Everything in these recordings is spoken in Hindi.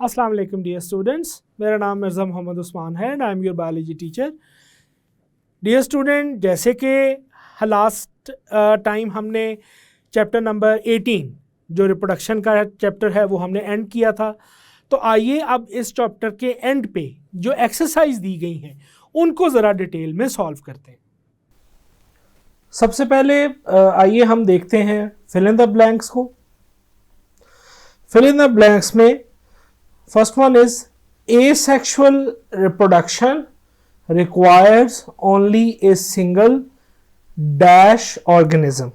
अस्सलाम वालेकुम डियर स्टूडेंट्स, मेरा नाम मिर्ज़ा मोहम्मद उस्मान है and I am your biology teacher. Dear student, जैसे कि लास्ट टाइम हमने चैप्टर नंबर 18 जो रिप्रोडक्शन का चैप्टर है वो हमने एंड किया था, तो आइए अब इस चैप्टर के एंड पे जो एक्सरसाइज दी गई हैं उनको ज़रा डिटेल में सॉल्व करते हैं। सबसे पहले आइए हम देखते हैं फिल इन द ब्लैंक्स को। फिल इन द ब्लैंक्स में first one is asexual reproduction requires only a single dash organism।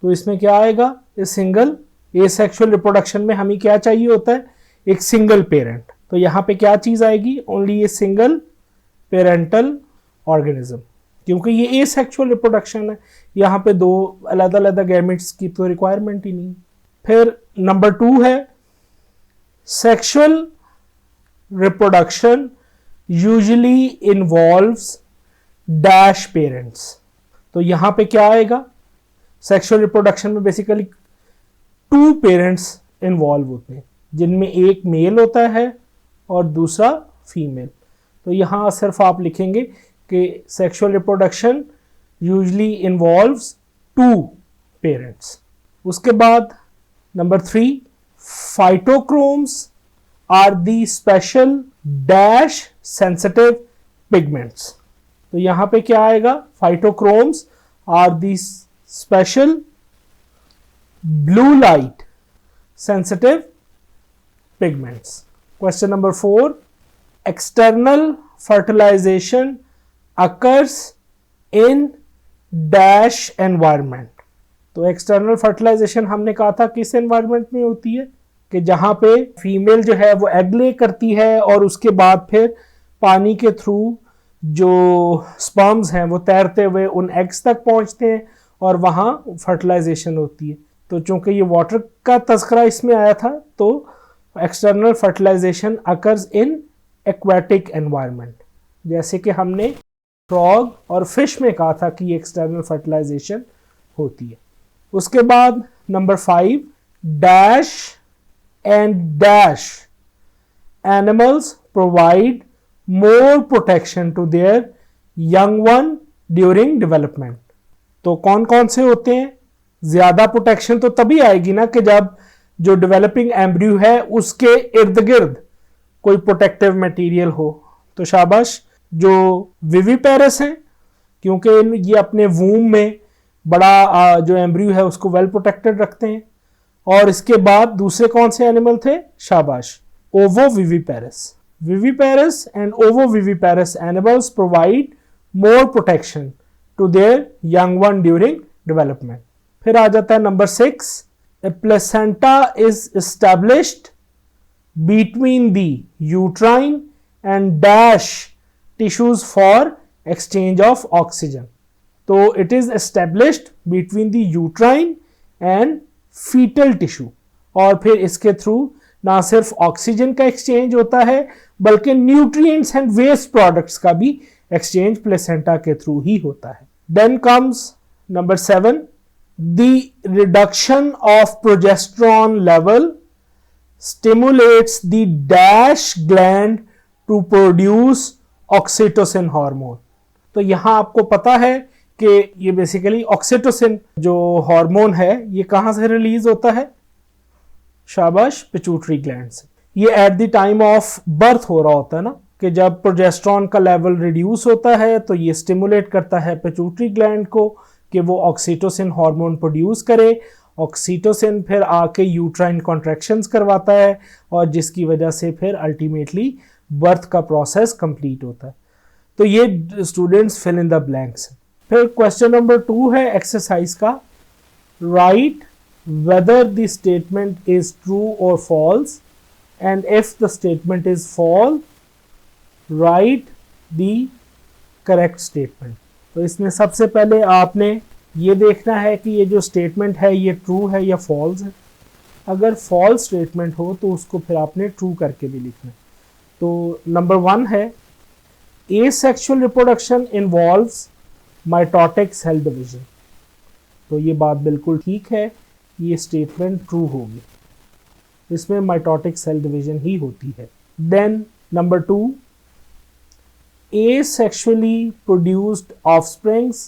तो इसमें क्या आएगा, इस सिंगल asexual reproduction में हमें क्या चाहिए होता है, एक सिंगल पेरेंट। तो यहाँ पे क्या चीज़ आएगी, only a single parental organism, क्योंकि ये asexual reproduction है, यहाँ पे दो अलग अलग गैमेट्स की तो रिक्वायरमेंट ही नहीं। फिर नंबर 2 है sexual reproduction usually involves dash parents। तो यहाँ पे क्या आएगा, सेक्सुअल रिप्रोडक्शन में बेसिकली 2 पेरेंट्स इन्वॉल्व होते हैं, जिनमें एक मेल होता है और दूसरा फीमेल। तो यहाँ सिर्फ आप लिखेंगे कि sexual reproduction usually involves 2 parents. उसके बाद number 3, फाइटोक्रोम्स are the special dash sensitive pigments। तो यहाँ पे क्या आएगा, phytochromes are the special blue light sensitive pigments। Question number 4, external fertilization occurs in dash environment। तो external fertilization हमने कहा था किस environment में होती है, कि जहाँ पे फीमेल जो है वो एग ले करती है और उसके बाद फिर पानी के थ्रू जो स्पर्म्स हैं वो तैरते हुए उन एग्स तक पहुँचते हैं और वहाँ फर्टिलाइजेशन होती है। तो चूँकि ये वाटर का तस्करा इसमें आया था, तो external fertilization occurs in aquatic environment, जैसे कि हमने फ्रॉग और फिश में कहा था कि एक्सटर्नल फर्टिलाइजेशन होती है। उसके बाद number 5, dash and dash animals provide more protection to their young one during development। तो कौन कौन से होते हैं, ज़्यादा प्रोटेक्शन तो तभी आएगी ना कि जब जो डेवलपिंग एम्ब्रियो है उसके इर्द गिर्द कोई प्रोटेक्टिव मटेरियल हो। तो शाबाश जो विविपेरस हैं, क्योंकि ये अपने वूम में बड़ा जो एम्ब्रियो है उसको वेल प्रोटेक्टेड रखते हैं। और इसके बाद दूसरे कौन से एनिमल थे, शाबाश ovoviviparous. Viviparous and ovoviviparous animals provide more protection to their young one during development. फिर आ जाता है number 6, a placenta is established between the uterine and dash tissues for exchange of oxygen. तो it is established between the uterine and foetal tissue, और फिर इसके थ्रू ना सिर्फ ऑक्सीजन का एक्सचेंज होता है बल्कि न्यूट्रिएंट्स एंड वेस्ट प्रोडक्ट्स का भी एक्सचेंज प्लेसेंटा के थ्रू ही होता है। Then comes number 7, the reduction of progesterone level stimulates the dash gland to produce oxytocin hormone. तो यहां आपको पता है कि ये बेसिकली ऑक्सीटोसिन जो हार्मोन है ये कहाँ से रिलीज होता है, शाबाश पिट्यूटरी ग्लैंड से। ये at the time of birth हो रहा होता है ना, कि जब प्रोजेस्टेरॉन का लेवल रिड्यूस होता है तो ये स्टिमुलेट करता है पिट्यूटरी ग्लैंड को कि वो ऑक्सीटोसिन हार्मोन प्रोड्यूस करे। ऑक्सीटोसिन फिर आके यूट्राइन कॉन्ट्रैक्शंस करवाता है और जिसकी वजह से फिर अल्टीमेटली बर्थ का प्रोसेस कंप्लीट होता है। तो ये students fill in the blanks. फिर क्वेश्चन नंबर 2 है एक्सरसाइज का, right whether the statement is true or false and if the statement is false write the correct statement. तो इसमें सबसे पहले आपने ये देखना है कि ये जो स्टेटमेंट है ये ट्रू है या फॉल्स है। अगर फॉल्स स्टेटमेंट हो तो उसको फिर आपने ट्रू करके भी लिखना है। तो नंबर 1 है, asexual reproduction involves mitotic cell division. तो ये बात बिल्कुल ठीक है, ये स्टेटमेंट ट्रू होगी, इसमें माइटोटिक सेल डिवीजन ही होती है। Then number 2, asexually produced offsprings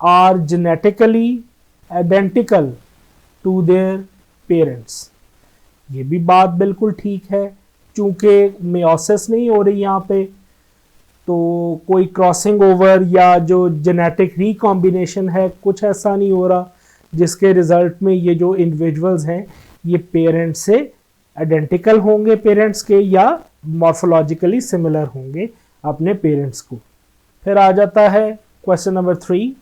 are genetically identical to their parents। ये भी बात बिल्कुल ठीक है, चूंकि मेयोसिस नहीं हो रही यहाँ पे, तो कोई क्रॉसिंग ओवर या जो जेनेटिक रिकॉम्बिनेशन है कुछ ऐसा नहीं हो रहा जिसके रिजल्ट में ये जो इंडिविजुअल्स हैं ये पेरेंट्स से आइडेंटिकल होंगे पेरेंट्स के, या मॉर्फोलॉजिकली सिमिलर होंगे अपने पेरेंट्स को। फिर आ जाता है question number 3,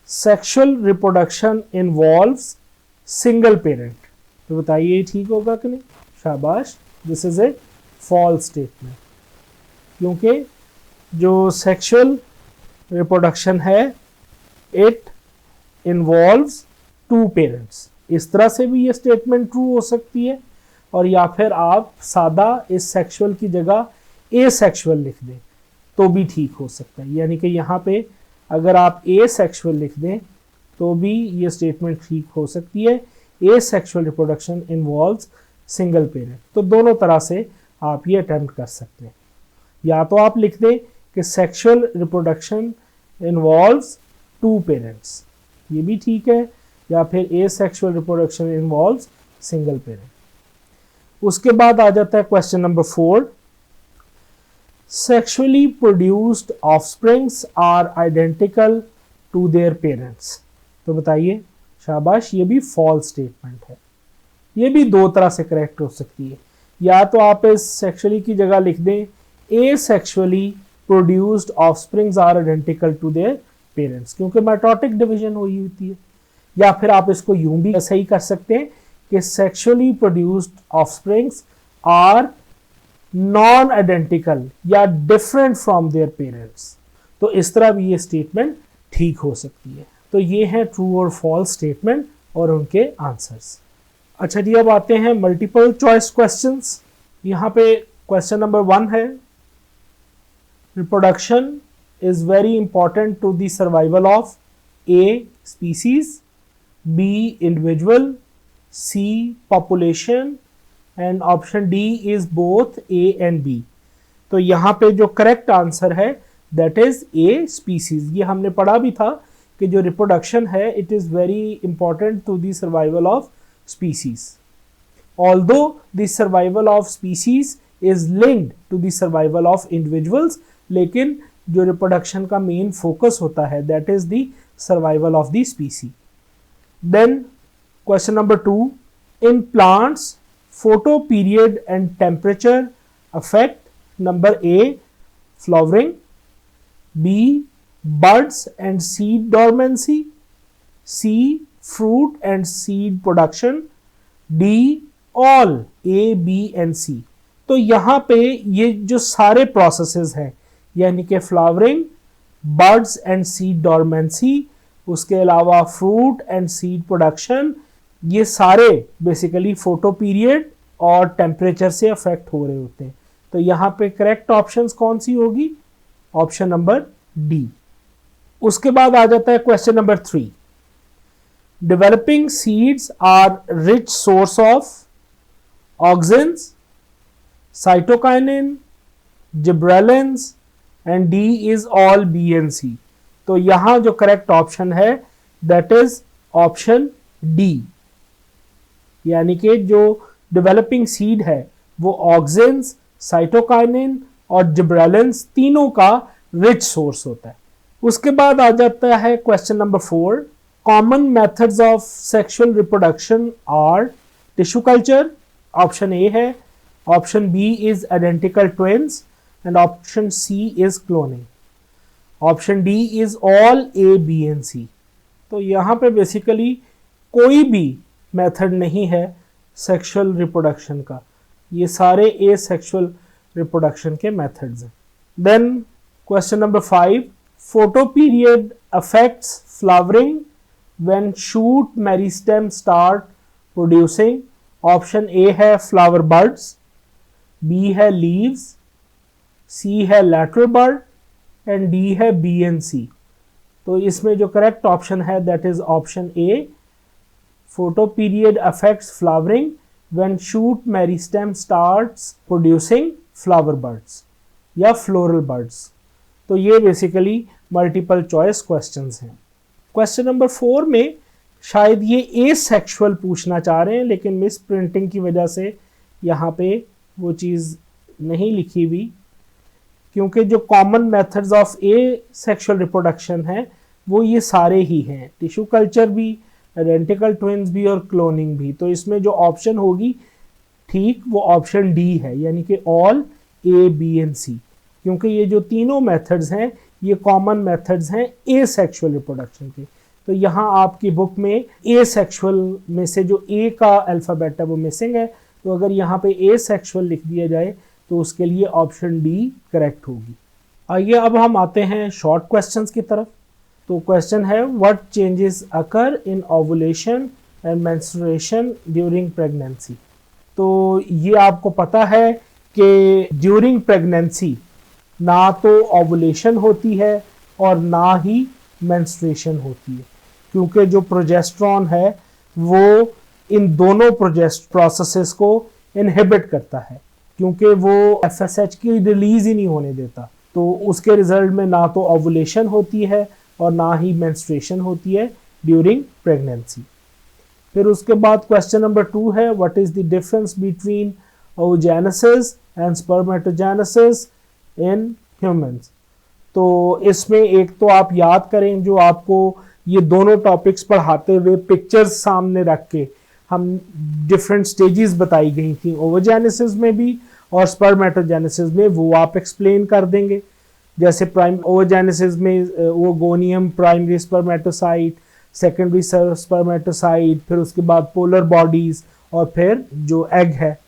sexual reproduction involves single parent. तो बताइए ठीक होगा कि नहीं? शाबाश, this is a false statement, क्योंकि जो सेक्सुअल रिप्रोडक्शन है इट इन्वॉल्व्स 2 पेरेंट्स। इस तरह से भी ये स्टेटमेंट ट्रू हो सकती है, और या फिर आप सादा इस सेक्सुअल की जगह एसेक्सुअल लिख दें तो भी ठीक हो सकता है। यानी कि यहाँ पे अगर आप एसेक्सुअल लिख दें तो भी ये स्टेटमेंट ठीक हो सकती है। Asexual reproduction involves single parent. तो दोनों तरह से आप ये अटेम्प्ट कर सकते हैं। या तो आप लिख दें कि सेक्सुअल रिप्रोडक्शन इन्वॉल्व्स 2 पेरेंट्स, ये भी ठीक है, या फिर asexual reproduction involves single parent. उसके बाद आ जाता है question number 4, sexually produced offsprings are identical to their parents। तो बताइए, शाबाश, ये भी फॉल्स स्टेटमेंट है। ये भी 2 तरह से करेक्ट हो सकती है। या तो आप इस सेक्सुअली की जगह लिख दें asexually produced offsprings are identical to their parents, क्योंकि माइटोटिक डिवीजन हुई होती है। या फिर आप इसको यूं भी सही कर सकते हैं कि sexually produced offsprings are non identical या डिफरेंट फ्रॉम देयर पेरेंट्स। तो इस तरह भी ये स्टेटमेंट ठीक हो सकती है। तो ये है ट्रू और फॉल्स स्टेटमेंट और उनके आंसर्स। अच्छा जी, अब आते हैं मल्टीपल चॉइस क्वेश्चंस। यहाँ पे क्वेश्चन नंबर 1 है, reproduction is very important to the survival of a species, B individual, C population, and option D is both A and B. तो यहाँ पे जो करेक्ट आंसर है दैट इज ए स्पीसीज। ये हमने पढ़ा भी था कि जो रिप्रोडक्शन है it is very important to the survival of species. Although the survival of species is linked to the survival of individuals, लेकिन जो रिप्रोडक्शन का मेन फोकस होता है that is the survival of the species. Then question number 2, in plants photo period and temperature affect number A flowering, B buds and seed dormancy, C fruit and seed production, D all A, B and C। तो यहाँ पे ये जो सारे प्रोसेसेस हैं यानी कि flowering, birds and seed dormancy, उसके अलावा फ्रूट एंड सीड प्रोडक्शन, ये सारे बेसिकली फोटो पीरियड और टेम्परेचर से अफेक्ट हो रहे होते हैं। तो यहाँ पे करेक्ट ऑप्शंस कौन सी होगी? Option number D. उसके बाद आ जाता है question number 3, developing seeds are rich source of auxins, cytokinin, gibberellins and D is all B and C. तो यहां जो करेक्ट ऑप्शन है दैट इज ऑप्शन डी, यानी कि जो डेवलपिंग सीड है वो ऑक्सिन्स, साइटोकाइनिन और जिब्रेलिन्स तीनों का रिच सोर्स होता है। उसके बाद आ जाता है question number 4, common methods of sexual reproduction are tissue culture, option A है, option B is identical twins and option C is cloning, option D is all A, B and C. तो यहाँ पे बेसिकली कोई भी मेथड नहीं है सेक्सुअल रिप्रोडक्शन का, ये सारे ए सेक्सुअल रिप्रोडक्शन के मेथड्स हैं। Then question number 5, photo period affects flowering when shoot meristem start producing, option A है फ्लावर बर्ड्स, बी है लीव्स, सी है लैटरल बर्ड एंड डी है बी एंड सी। तो इसमें जो करेक्ट ऑप्शन है that is option A, photo period affects flowering when shoot meristem starts producing flower buds या फ्लोरल बर्ड्स। तो ये बेसिकली मल्टीपल चॉइस क्वेश्चंस हैं। क्वेश्चन नंबर 4 में शायद ये एसेक्सुअल पूछना चाह रहे हैं, लेकिन मिस प्रिंटिंग की वजह से यहाँ पे वो चीज़ नहीं लिखी हुई, क्योंकि जो common methods of asexual reproduction है वो ये सारे ही हैं, टिश्यू कल्चर भी, आइडेंटिकल ट्विन्स भी और क्लोनिंग भी। तो इसमें जो ऑप्शन होगी ठीक वो ऑप्शन डी है, यानी कि ऑल ए बी एंड सी, क्योंकि ये जो तीनों मेथड्स हैं ये कॉमन मेथड्स हैं एसेक्सुअल रिप्रोडक्शन के। तो यहाँ आपकी बुक में एसेक्सुअल में से जो ए का अल्फ़ाबेट है वो मिसिंग है, तो अगर यहाँ पे एसेक्सुअल लिख दिया जाए तो उसके लिए ऑप्शन डी करेक्ट होगी। आइए अब हम आते हैं शॉर्ट क्वेश्चंस की तरफ। तो क्वेश्चन है what changes occur in ovulation and menstruation during pregnancy. तो ये आपको पता है कि ड्यूरिंग प्रेगनेंसी ना तो ओवुलेशन होती है और ना ही मेंस्ट्रुएशन होती है, क्योंकि जो प्रोजेस्टेरॉन है वो इन दोनों प्रोसेसेस को इनहिबिट करता है, क्योंकि वो एफएसएच की रिलीज ही नहीं होने देता। तो उसके रिजल्ट में ना तो ओवुलेशन होती है और ना ही मेंस्ट्रुएशन होती है ड्यूरिंग प्रेगनेंसी। फिर उसके बाद क्वेश्चन नंबर 2 है what is the difference between oogenesis and spermatogenesis in humans. तो इसमें एक तो आप याद करें, जो आपको ये दोनों टॉपिक्स पढ़ाते हुए पिक्चर्स सामने रख के हम डिफरेंट स्टेजेस बताई गई थी ओवोजेनेसिस में भी और स्पर्मेटोजेनेसिस में, वो आप एक्सप्लेन कर देंगे। जैसे प्राइम ओवोजेनेसिस में oogonium primary spermatocyte, secondary spermatocyte, फिर उसके बाद पोलर बॉडीज और फिर जो एग है।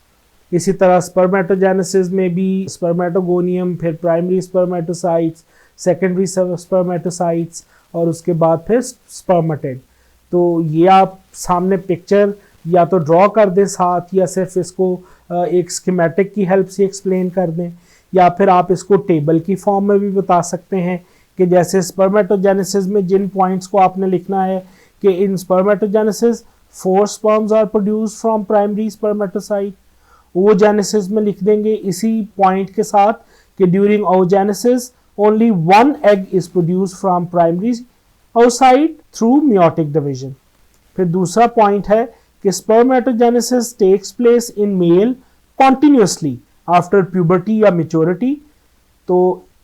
इसी तरह स्पर्मेटोजेनेसिस में भी स्पर्मेटोगोनियम, फिर प्राइमरी स्पर्मेटोसाइट्स, सेकेंडरी स्पर्मेटोसाइट्स और उसके बाद फिर स्पर्मेटेड। तो ये आप सामने पिक्चर या तो ड्रॉ कर दें साथ, या सिर्फ इसको एक स्कीमेटिक की हेल्प से एक्सप्लेन कर दें, या फिर आप इसको टेबल की फॉर्म में भी बता सकते हैं कि जैसे स्पर्मेटोजेनेसिस में जिन पॉइंट्स को आपने लिखना है कि in spermatogenesis 4 sperms are produced from primary spermatocyte. oogenesis में लिख देंगे इसी पॉइंट के साथ कि during oogenesis only 1 egg is produced from primary oocyte through meiotic division। फिर दूसरा पॉइंट है कि spermatogenesis takes place in male continuously after puberty या maturity। तो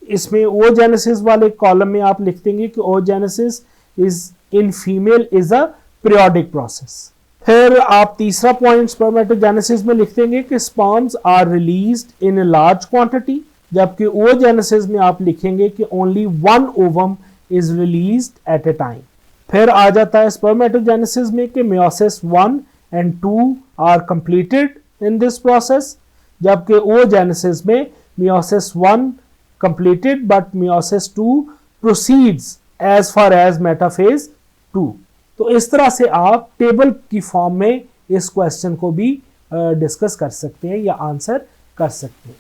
इसमें oogenesis वाले कॉलम में आप लिख देंगे कि oogenesis is in female is a periodic process। फिर आप तीसरा पॉइंट स्पर्मेटोजेनेसिस में लिख देंगे कि sperms are released in a large quantity, जबकि oogenesis में आप लिखेंगे कि only 1 ovum is released at a time. फिर आ जाता है स्पर्मेटोजेनेसिस में कि meiosis 1 and 2 are completed in this process, जबकि oogenesis में meiosis 1 completed but meiosis 2 proceeds as far as metaphase 2। तो इस तरह से आप टेबल की फॉर्म में इस क्वेश्चन को भी डिस्कस कर सकते हैं या आंसर कर सकते हैं।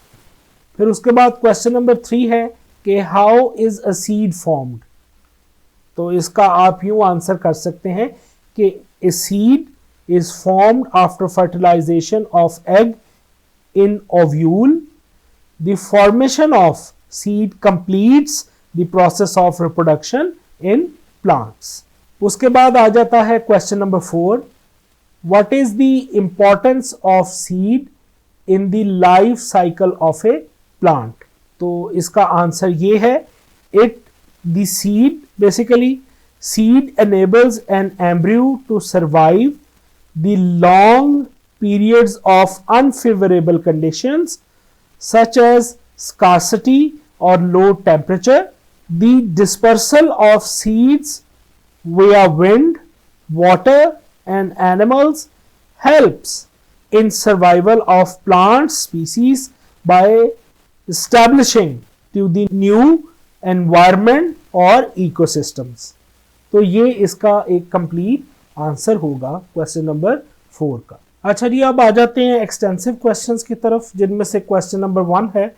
फिर उसके बाद क्वेश्चन नंबर 3 है कि how is a seed formed. तो इसका आप यूं आंसर कर सकते हैं कि a seed is formed after fertilization of egg in ovule. The formation of seed completes the process of reproduction in plants. उसके बाद आ जाता है question number 4 what is the importance of seed in the life cycle of a plant. तो इसका आंसर ये है it the seed basically seed enables an embryo to survive the long periods of unfavorable conditions such as scarcity or low temperature. The dispersal of seeds via wind, water and animals helps in survival of plant species by establishing to the new environment or ecosystems। तो ये इसका एक कंप्लीट आंसर होगा क्वेश्चन नंबर 4 का। अच्छा जी, अब आ जाते हैं एक्सटेंसिव क्वेश्चंस की तरफ, जिनमें से क्वेश्चन नंबर 1 है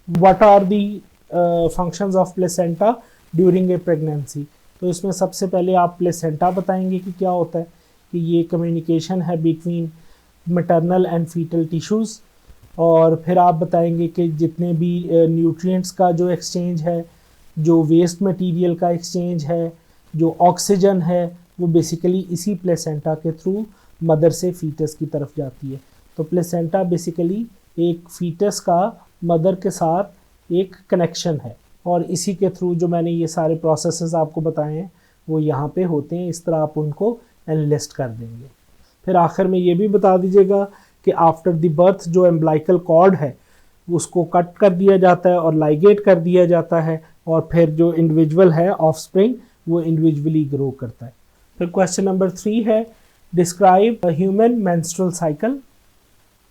what are the functions of placenta during a pregnancy. तो इसमें सबसे पहले आप प्लेसेंटा बताएंगे कि क्या होता है, कि ये कम्युनिकेशन है between maternal and fetal tissues, और फिर आप बताएंगे कि जितने भी न्यूट्रिएंट्स का जो एक्सचेंज है, जो वेस्ट मटेरियल का एक्सचेंज है, जो ऑक्सीजन है, वो बेसिकली इसी प्लेसेंटा के थ्रू मदर से फीटस की तरफ जाती है। तो प्लेसेंटा बेसिकली एक फीटस का मदर के साथ एक कनेक्शन है, और इसी के थ्रू जो मैंने ये सारे प्रोसेसेस आपको बताए हैं वो यहाँ पे होते हैं। इस तरह आप उनको एनलिस्ट कर देंगे। फिर आखिर में ये भी बता दीजिएगा कि आफ्टर द बर्थ जो एम्ब्लाइकल कॉर्ड है उसको कट कर दिया जाता है और लाइगेट कर दिया जाता है, और फिर जो इंडिविजुअल है ऑफस्प्रिंग वो इंडिविजुअली ग्रो करता है। फिर क्वेश्चन नंबर 3 है डिस्क्राइब ह्यूमन मेंस्ट्रुअल साइकिल।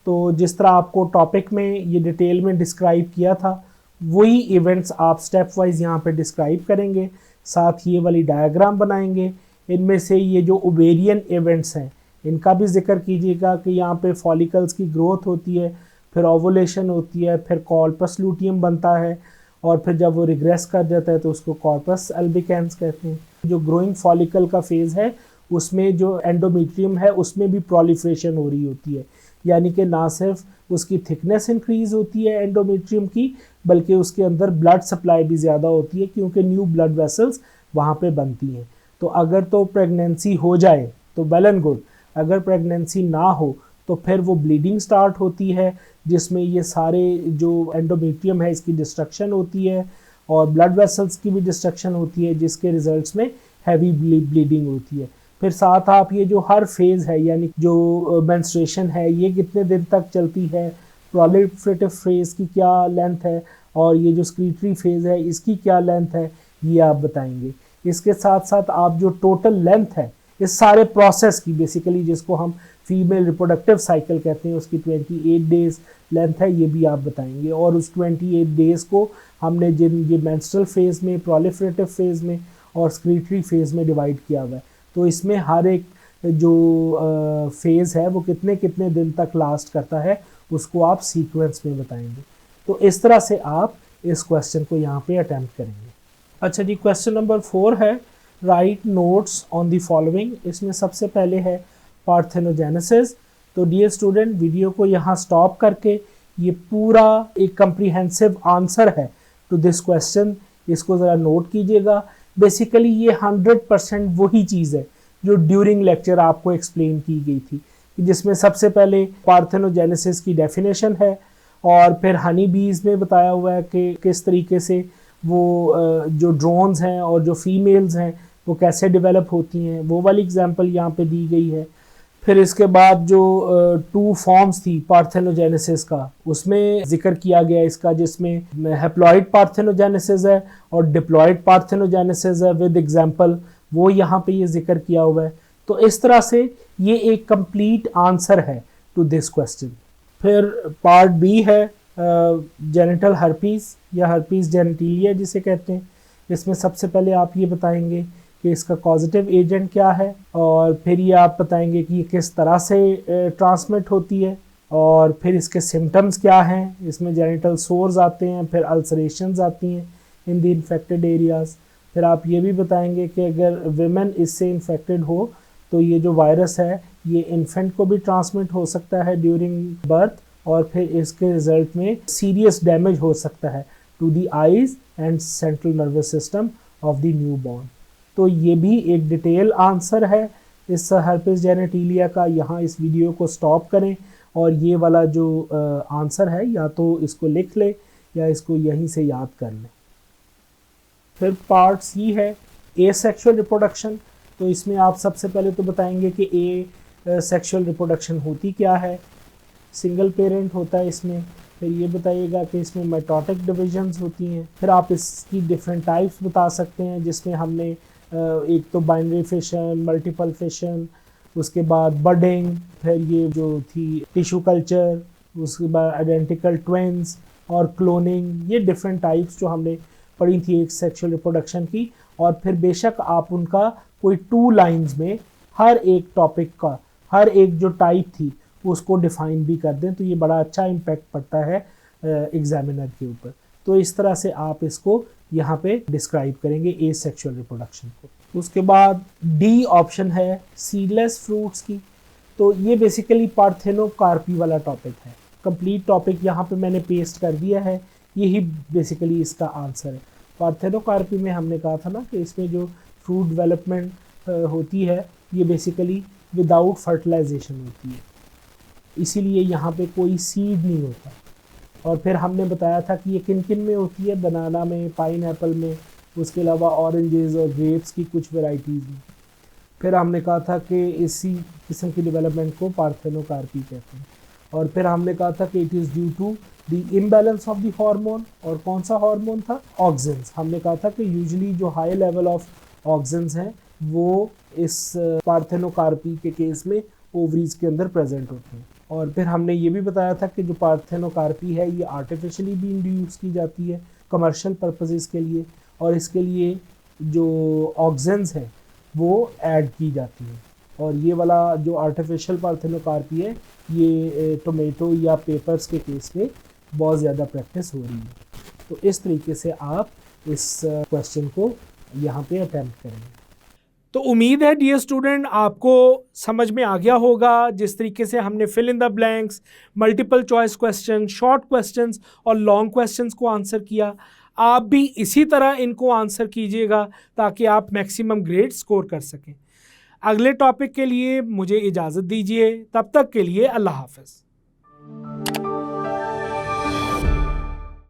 तो जिस तरह आपको टॉपिक में ये डिटेल में डिस्क्राइब किया था वही इवेंट्स आप स्टेप वाइज यहाँ पे डिस्क्राइब करेंगे, साथ ये वाली डायग्राम बनाएंगे। इनमें से ये जो ओवेरियन इवेंट्स हैं इनका भी जिक्र कीजिएगा कि यहाँ पे फॉलिकल्स की ग्रोथ होती है, फिर ओवुलेशन होती है, फिर कॉर्पस लूटियम बनता है, और फिर जब वो रिग्रेस कर जाता है तो उसको कॉर्पस अल्बिकेंस कहते हैं। जो ग्रोइंग फॉलिकल का फेज़ है उसमें जो एंडोमेट्रियम है उसमें भी प्रोलिफरेशन हो रही होती है, यानी कि ना सिर्फ उसकी थिकनेस इंक्रीज़ होती है एंडोमेट्रियम की, बल्कि उसके अंदर ब्लड सप्लाई भी ज़्यादा होती है क्योंकि न्यू ब्लड वेसल्स वहाँ पे बनती हैं। तो अगर तो प्रेगनेंसी हो जाए तो वेल एंड गुड, अगर प्रेगनेंसी ना हो तो फिर वो ब्लीडिंग स्टार्ट होती है जिसमें ये सारे जो एंडोमेट्रियम है इसकी डिस्ट्रक्शन होती है और ब्लड वेसल्स की भी डिस्ट्रक्शन होती है, जिसके रिजल्ट्स में हैवी ब्लीडिंग होती है। फिर साथ आप ये जो हर फेज़ है यानी जो मेंस्ट्रुएशन है ये कितने दिन तक चलती है, प्रोलिफरेटिव फेज़ की क्या लेंथ है, और ये जो स्क्रीटरी फेज़ है इसकी क्या लेंथ है, ये आप बताएंगे। इसके साथ साथ आप जो टोटल लेंथ है इस सारे प्रोसेस की, बेसिकली जिसको हम फीमेल रिप्रोडक्टिव साइकिल कहते हैं, उसकी 28 डेज़ लेंथ है, ये भी आप बताएंगे। और उस 28 डेज़ को हमने जिन ये मेंस्ट्रुअल फेज़ में, प्रोलिफरेटिव फेज़ में और स्क्रीटरी फेज़ में डिवाइड किया हुआ है, तो इसमें हर एक जो फेज़ है वो कितने कितने दिन तक लास्ट करता है उसको आप सीक्वेंस में बताएंगे। तो इस तरह से आप इस क्वेश्चन को यहाँ पे अटैम्प्ट करेंगे। अच्छा जी, क्वेश्चन नंबर 4 है right notes on the following. इसमें सबसे पहले है पार्थेनोजेनेसिस। तो डियर स्टूडेंट, वीडियो को यहाँ स्टॉप करके ये पूरा एक कम्प्रीहेंसिव आंसर है टू दिस क्वेश्चन, इसको ज़रा नोट कीजिएगा। बेसिकली ये 100% वही चीज़ है जो ड्यूरिंग लेक्चर आपको एक्सप्लेन की गई थी, जिसमें सबसे पहले पार्थेनोजेनेसिस की डेफिनेशन है, और फिर हनी बीज में बताया हुआ है कि किस तरीके से वो जो ड्रोन्स हैं और जो फीमेल्स हैं वो कैसे डेवलप होती हैं, वो वाली एग्जांपल यहाँ पे दी गई है। फिर इसके बाद जो 2 फॉर्म्स थी पार्थेनोजेनेसिस का उसमें जिक्र किया गया इसका, जिसमें हैप्लॉइड पार्थेनोजेनेसिस है और डिप्लॉइड पार्थेनोजेनेसिस है विद एग्जांपल, वो यहाँ पे ये जिक्र किया हुआ है। तो इस तरह से ये एक कंप्लीट आंसर है टू दिस क्वेश्चन। फिर पार्ट बी है जेनिटल हर्पीज़ या हर्पीज़ जेनिटिलिया जिसे कहते हैं। इसमें सबसे पहले आप ये बताएंगे कि इसका कॉजेटिव एजेंट क्या है, और फिर ये आप बताएंगे कि ये किस तरह से ट्रांसमिट होती है, और फिर इसके सिम्टम्स क्या हैं। इसमें जेनिटल सोर्स आते हैं, फिर अल्सरेशंस आती हैं इन द इन्फेक्टेड एरियाज़। फिर आप ये भी बताएंगे कि अगर विमेन इससे इन्फेक्टेड हो तो ये जो वायरस है ये इन्फेंट को भी ट्रांसमिट हो सकता है ड्यूरिंग बर्थ, और फिर इसके रिजल्ट में सीरियस डैमेज हो सकता है to the eyes and central nervous system of the newborn. तो ये भी एक डिटेल आंसर है इस हर्पीज़ जेनिटिलिया का। यहाँ इस वीडियो को स्टॉप करें और ये वाला जो आंसर है या तो इसको लिख ले या इसको यहीं से याद कर लें। फिर पार्ट सी है एसेक्सुअल रिप्रोडक्शन। तो इसमें आप सबसे पहले तो बताएंगे कि सेक्सुअल रिप्रोडक्शन होती क्या है। सिंगल पेरेंट होता है इसमें। फिर ये बताइएगा कि इसमें मेटोटिक डिविजन्स होती हैं। फिर आप इसकी डिफरेंट टाइप्स बता सकते हैं, जिसमें हमने एक तो बाइनरी फिशन, मल्टीपल फिशन, उसके बाद बडिंग, फिर ये जो थी टिश्यू कल्चर, उसके बाद आइडेंटिकल ट्विंस और क्लोनिंग, ये डिफरेंट टाइप्स जो हमने पढ़ी थी एक सेक्सुअल रिप्रोडक्शन की। और फिर बेशक आप उनका कोई 2 लाइंस में हर एक टॉपिक का हर एक जो टाइप थी उसको डिफ़ाइन भी कर दें, तो ये बड़ा अच्छा इम्पैक्ट पड़ता है एग्जामिनर के ऊपर। तो इस तरह से आप इसको यहाँ पे डिस्क्राइब करेंगे एसेक्सुअल रिप्रोडक्शन को। उसके बाद डी ऑप्शन है सीडलेस फ्रूट्स की। तो ये बेसिकली पार्थेनोकार्पी वाला टॉपिक है। कंप्लीट टॉपिक यहाँ पे मैंने पेस्ट कर दिया है, यही बेसिकली इसका आंसर है। पार्थेनोकार्पी में हमने कहा था ना कि इसमें जो फ्रूट डेवलपमेंट होती है ये बेसिकली विदाउट फर्टिलाइजेशन होती है, इसीलिए यहाँ पे कोई सीड नहीं होता। और फिर हमने बताया था कि ये किन किन में होती है, बनाना में, पाइन एप्पल में, उसके अलावा ऑरेंजेस और ग्रेप्स की कुछ वेराइटीज़ में। फिर हमने कहा था कि इसी किस्म की डेवलपमेंट को पार्थेनोकार्पी कहते हैं। और फिर हमने कहा था कि it is due to the imbalance of the hormone, और कौन सा हार्मोन था, ऑक्सिन्स। हमने कहा था कि यूजुअली जो हाई लेवल ऑफ ऑक्सिन्स हैं वो इस पार्थेनोकार्पी के केस में ओवरीज के अंदर प्रेजेंट होते हैं। और फिर हमने ये भी बताया था कि जो पार्थेनोकार्पी है ये आर्टिफिशियली भी इंड्यूस की जाती है कमर्शियल पर्पसेस के लिए, और इसके लिए जो ऑक्सिन्स हैं वो ऐड की जाती हैं। और ये वाला जो आर्टिफिशियल पार्थेनोकार्पी है ये टोमेटो या पेपर्स के केस में बहुत ज़्यादा प्रैक्टिस हो रही है। तो इस तरीके से आप इस क्वेश्चन को यहाँ पे अटेम्प्ट करेंगे। तो उम्मीद है डियर स्टूडेंट आपको समझ में आ गया होगा जिस तरीके से हमने fill in the blanks, multiple choice question, short questions और लॉन्ग क्वेश्चंस को आंसर किया। आप भी इसी तरह इनको आंसर कीजिएगा ताकि आप मैक्सिमम ग्रेड स्कोर कर सकें। अगले टॉपिक के लिए मुझे इजाज़त दीजिए, तब तक के लिए अल्लाह हाफ़िज़।